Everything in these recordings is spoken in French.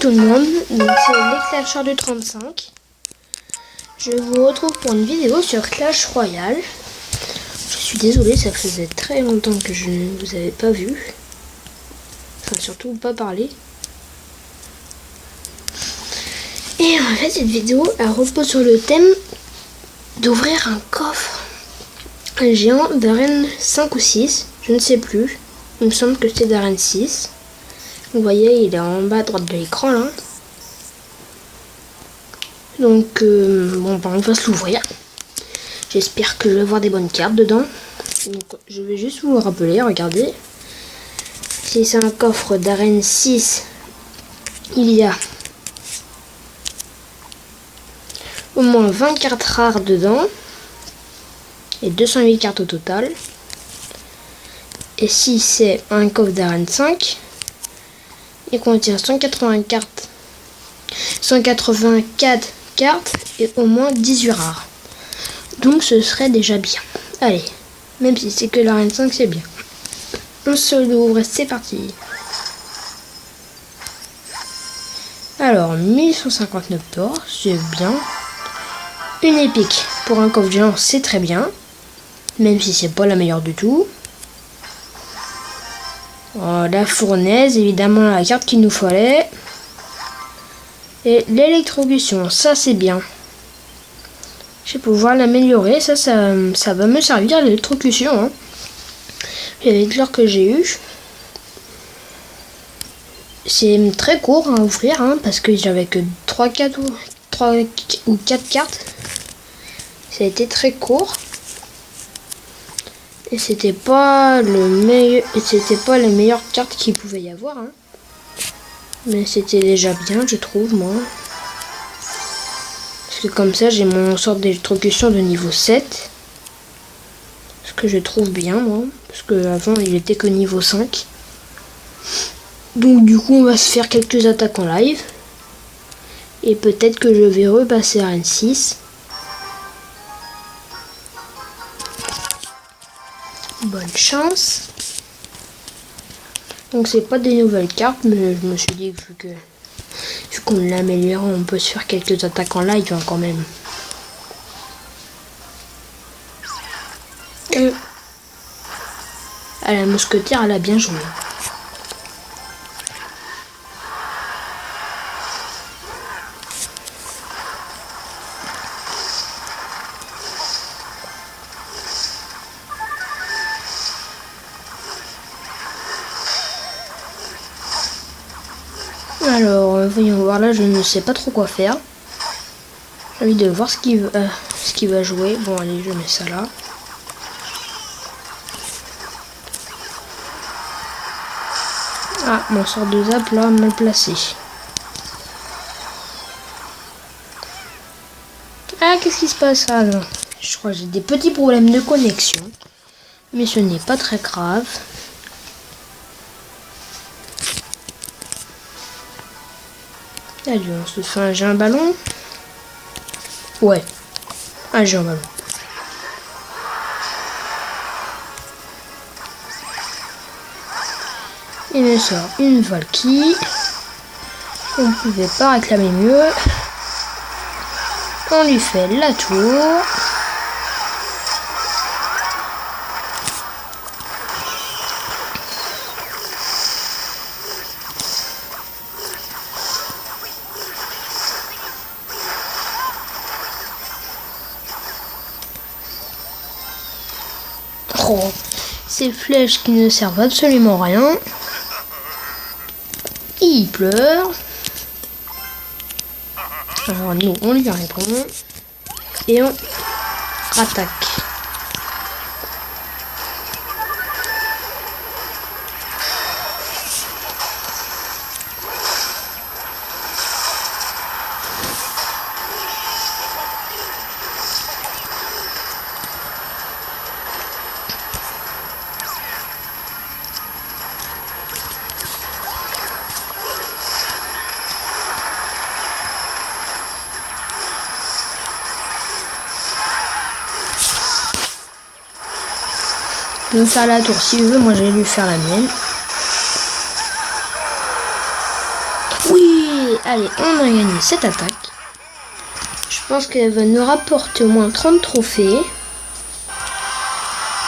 tout le monde, donc c'est l'Exclasheur du 35. Je vous retrouve pour une vidéo sur Clash Royale. Je suis désolée, ça faisait très longtemps que je ne vous avais pas vu. Enfin, surtout pas parlé. Et en fait, cette vidéo, elle repose sur le thème d'ouvrir un coffre. Un géant d'arène 5 ou 6, je ne sais plus. Il me semble que c'était d'arène 6. Vous voyez, il est en bas à droite de l'écran là. Donc, on va se l'ouvrir. J'espère que je vais avoir des bonnes cartes dedans. Donc, je vais juste vous le rappeler, regardez. Si c'est un coffre d'arène 6, il y a au moins 20 cartes rares dedans. Et 208 cartes au total. Et si c'est un coffre d'arène 5, il contient 184 cartes et au moins 18 rares. Donc ce serait déjà bien. Allez, même si c'est que l'arène 5, c'est bien. On se l'ouvre, c'est parti. Alors, 1159 d'or, c'est bien. Une épique pour un coffre géant, c'est très bien. Même si c'est pas la meilleure du tout. Oh, la fournaise, évidemment la carte qu'il nous fallait. Et l'électrocution, ça c'est bien. Je vais pouvoir l'améliorer, ça va me servir l'électrocution. Hein. Avec l'or que j'ai eu. C'est très court à ouvrir, hein, parce que j'avais que 3 ou 4 cartes. Ça a été très court. Et c'était pas les meilleures cartes qu'il pouvait y avoir. Hein. Mais c'était déjà bien, je trouve, moi. Parce que comme ça, j'ai mon sort d'électrocution de niveau 7. Ce que je trouve bien, moi. Parce que avant, il était que niveau 5. Donc du coup, on va se faire quelques attaques en live. Et peut-être que je vais repasser à N6. Bonne chance. Donc c'est pas des nouvelles cartes, mais je me suis dit que vu qu'on l'améliore, on peut se faire quelques attaques en live hein, quand même. À la mousquetaire, elle a bien joué. Alors, voyons voir là, je ne sais pas trop quoi faire. J'ai envie de voir ce qu'il va jouer. Bon, allez, je mets ça là. Ah, mon sort de zap là, mal placé. Ah, qu'est-ce qui se passe? Ah non, je crois que j'ai des petits problèmes de connexion. Mais ce n'est pas très grave. Allez, on se fait un jeu un ballon. Ouais, un jeu un ballon. Il me sort une Valkyrie. On ne pouvait pas réclamer mieux. On lui fait la tour. Oh, ces flèches qui ne servent absolument à rien. Il pleure. Alors nous, on lui répond. Et on rattaque. Il peut me faire la tour s'il veut, moi je vais lui faire la mienne. Oui, Allez, on a gagné cette attaque. Je pense qu'elle va nous rapporter au moins 30 trophées.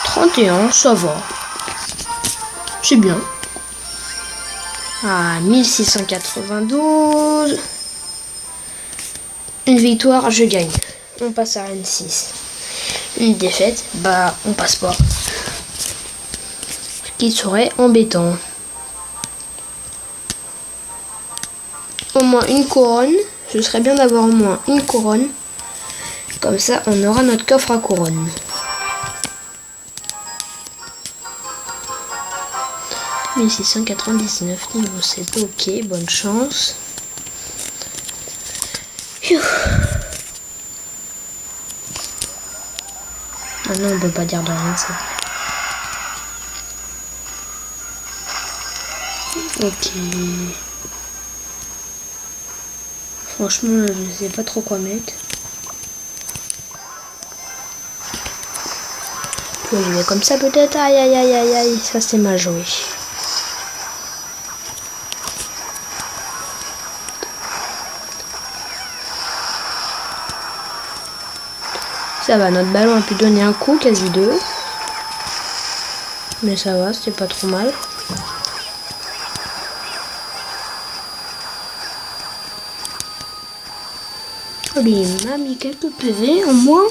31, ça va. C'est bien. Ah, 1692. Une victoire, je gagne. On passe à Arène 6. Une défaite, bah on passe pas. Ce qui serait embêtant. Au moins une couronne. Ce serait bien d'avoir au moins une couronne. Comme ça, on aura notre coffre à couronne. « 1699 niveau 7, ok, bonne chance. » Ah non, on peut pas dire de rien, ça. Ok. Franchement, je sais pas trop quoi mettre. Je vais comme ça peut-être. Aïe aïe aïe aïe aïe, ça c'est mal joué. Ça va, notre ballon a pu donner un coup, quasi deux. Mais ça va, c'était pas trop mal. Allez, il m'a mis quelques PV en moins.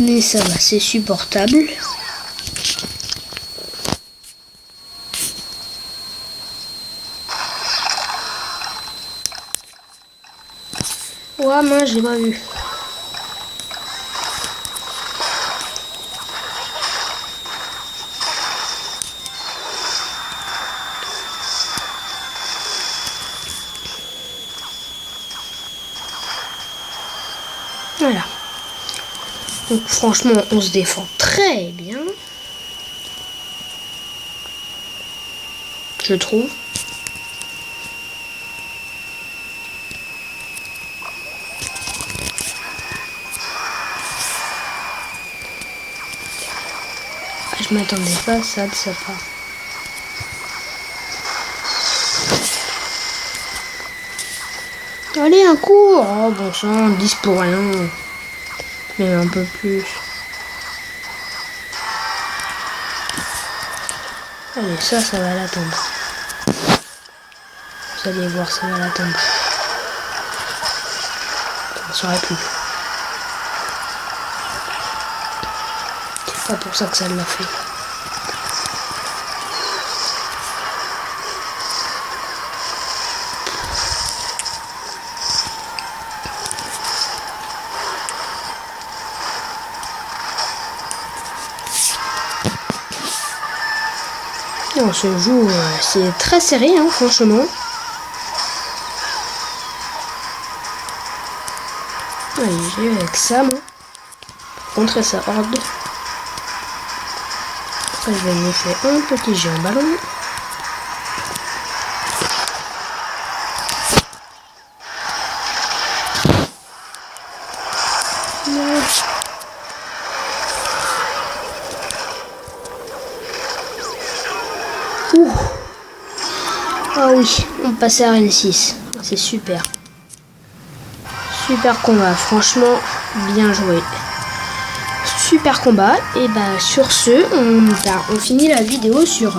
Mais ça va, c'est supportable. Ouais, moi, je l'ai pas vu. Voilà. Donc franchement, on se défend très bien. Je trouve. Je m'attendais pas à ça de sa part. Allez, un coup. Oh bon sang, 10 pour rien. Même un peu plus. Allez, ça va l'attendre. Vous allez voir, ça va l'attendre. Ça aurait pu. C'est pas pour ça que ça l'a fait. Et on se joue, c'est très serré, hein, franchement. Allez, j'ai eu avec ça, moi. Contrer sa horde. Après, je vais me faire un petit jet en ballon. Ouh. Ah oui, on passe à Arène 6. C'est super. Super combat, franchement, bien joué. Super combat. Et bah sur ce, on finit la vidéo sur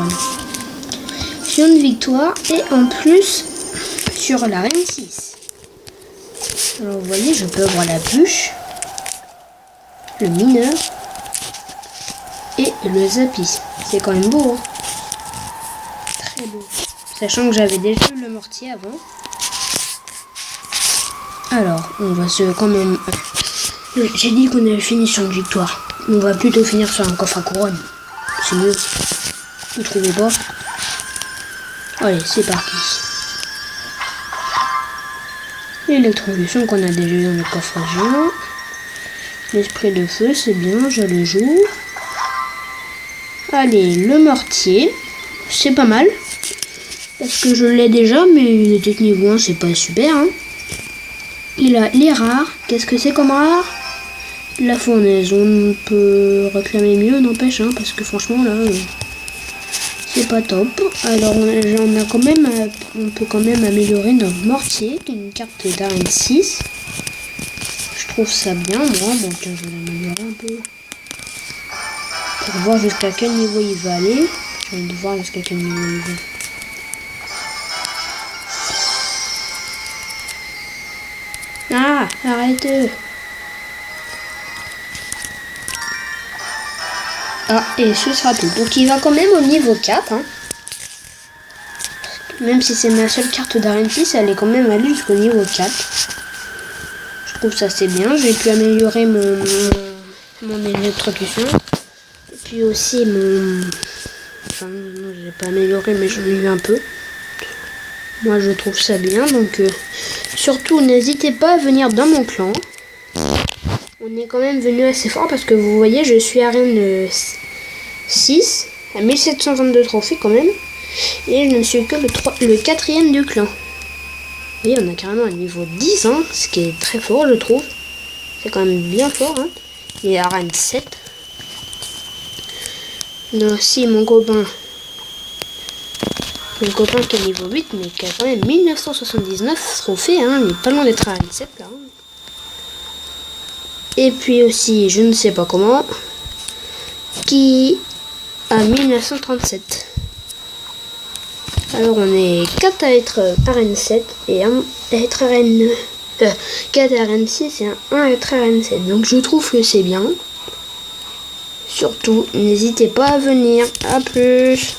une victoire et en plus sur l'Arène 6. Alors vous voyez, je peux avoir la bûche, le mineur et le zapis. C'est quand même beau, hein. Très beau. Sachant que j'avais déjà eu le mortier avant. Alors, on va se quand même... J'ai dit qu'on avait fini sur une victoire. On va plutôt finir sur un coffre à couronne. C'est mieux. Vous trouvez pas? Allez, c'est parti. L'électrocution qu'on a déjà eu dans le coffre géant. L'esprit de feu, c'est bien, je le joue. Allez, le mortier. C'est pas mal. Parce que je l'ai déjà, mais il était niveau 1, c'est pas super, hein. Il a les rares. Qu'est-ce que c'est comme rare? La fournaise. On peut réclamer mieux, n'empêche, hein, parce que franchement, là, c'est pas top. Alors on peut quand même améliorer notre mortier, qui est une carte d'arène 6. Je trouve ça bien, moi. Donc je vais l'améliorer un peu. Pour voir jusqu'à quel niveau il va aller. Je vais voir jusqu'à quel niveau il va. Ah, arrête. Ah, et ce sera tout. Donc il va quand même au niveau 4. Hein. Même si c'est ma seule carte d'arène 6, elle est quand même allée jusqu'au niveau 4. Je trouve ça c'est bien. J'ai pu améliorer mon électrocution. Et puis aussi mon... Enfin, non, je l'ai pas amélioré, mais j'en ai eu un peu. Moi, je trouve ça bien. Donc, surtout, n'hésitez pas à venir dans mon clan. On est quand même venu assez fort parce que vous voyez, je suis arène 6 à 1722 trophées quand même. Et je ne suis que le 4e du clan. Vous voyez, on a carrément un niveau 10, hein, ce qui est très fort, je trouve. C'est quand même bien fort. Hein. Il est arène 7. Non, si, mon copain qui est niveau 8, mais qui a quand même 1979 trophées. Hein, il est pas loin d'être arène 7 là. Hein. Et puis aussi, je ne sais pas comment, qui a 1937. Alors on est 4 à être arène 7 et 1 à être arène 4 à arène 6 et 1 à être arène 7. Donc je trouve que c'est bien. Surtout, n'hésitez pas à venir. À plus.